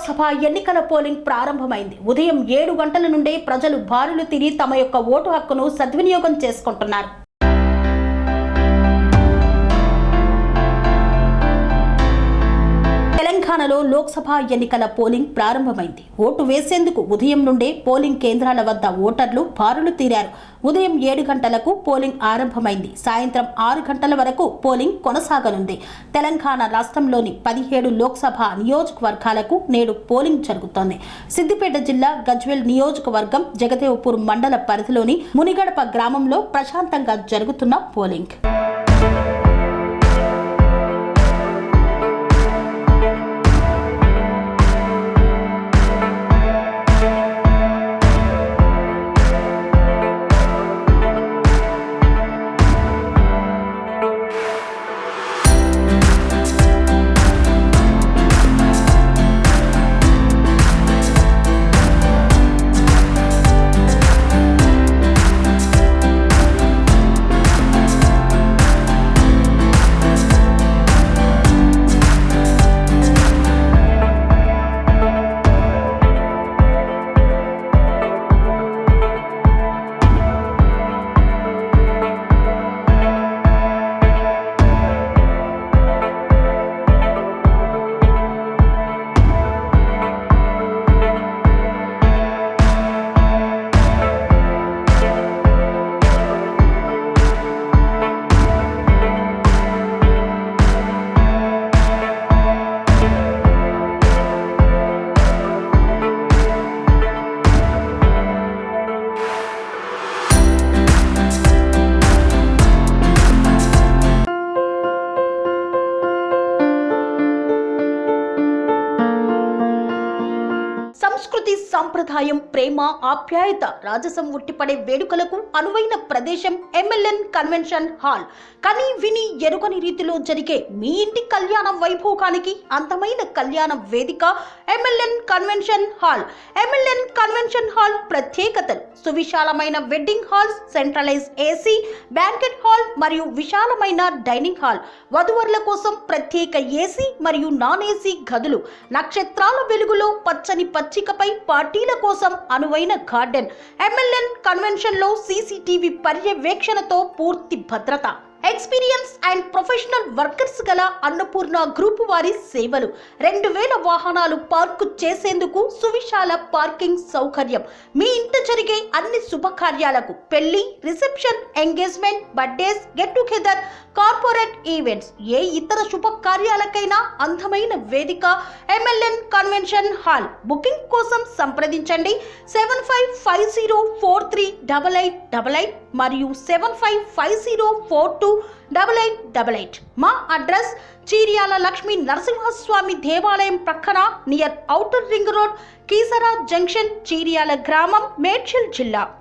లోక్సభ ఎన్నికల పోలింగ్ ప్రారంభమైంది. ఉదయం 7 గంటల నుండే ప్రజలు బారులు తీరి తమ యొక్క ఓటు హక్కును సద్వినియోగం చేసుకుంటున్నారు. తెలంగాణలో లోక్సభ ఎన్నికల పోలింగ్ ప్రారంభమైంది. ఓటు వేసేందుకు ఉదయం నుండే పోలింగ్ కేంద్రాల వద్ద ఓటర్లు బారులు తీరారు. ఉదయం 7 గంటలకు పోలింగ్ ఆరంభమైంది. సాయంత్రం 6 గంటల వరకు పోలింగ్ కొనసాగనుంది. తెలంగాణ రాష్ట్రంలోని 17 లోక్సభ నియోజకవర్గాలకు నేడు పోలింగ్ జరుగుతోంది. సిద్దిపేట జిల్లా గజ్వేల్ నియోజకవర్గం జగదేవ్పూర్ మండల పరిధిలోని మునిగడప గ్రామంలో ప్రశాంతంగా జరుగుతున్న పోలింగ్. సంస్కృతి, సంప్రదాయం, ప్రేమ, ఆప్యాయత, రాజసం ఉట్టిపడే వేడుకలకు అనువైన ప్రదేశం ఎంఎల్ఎన్ కన్వెన్షన్ హాల్. కని విని ఎరుగని రీతిలో జరిగే మీ ఇంటి కళ్యాణ వైభోగానికి అందమైన కళ్యాణ వేదిక MLN convention hall. MLN convention hall ప్రత్యేకతలు: సువిశాలమైన wedding halls, centralize AC banquet hall మరియు విశాలమైన డైనింగ్ హాల్, వధువరుల కోసం ప్రత్యేక ఏసీ మరియు నాన్ ఏసీ గదులు, నక్షత్రాల వెలుగులో పచ్చని పచ్చికపై పార్టీల కోసం అనువైన గార్డెన్. ఎంఎల్ఎన్ కన్వెన్షన్ లో సీసీటీవీ పర్యవేక్షణతో పూర్తి భద్రత. ఎక్స్పీరియన్స్ అండ్ ప్రొఫెషనల్ వర్కర్స్ గల అన్నపూర్ణ గ్రూప్ వారి సేవలు. 2000 వాహనాలు పార్కు చేసేందుకు సువిశాల పార్కింగ్ సౌకర్యం. మీ ఇంట జరిగే అన్ని శుభకార్యాలకు, పెళ్లి, reception, engagement, birthdays, get together, corporate events, ఏ ఇతర శుభకార్యాలకైనా అందమైన వేదిక ఎంఎల్ఎన్ కన్వెన్షన్ హాల్. బుకింగ్ కోసం సంప్రదించండి 7550438888 మరియు 7550428888. మా అడ్రస్ చీర్యాల లక్ష్మీ నరసింహస్వామి దేవాలయం ప్రక్కన, near outer ring road, Keesara junction, Cheeryal గ్రామం, మేడ్చల్ జిల్లా.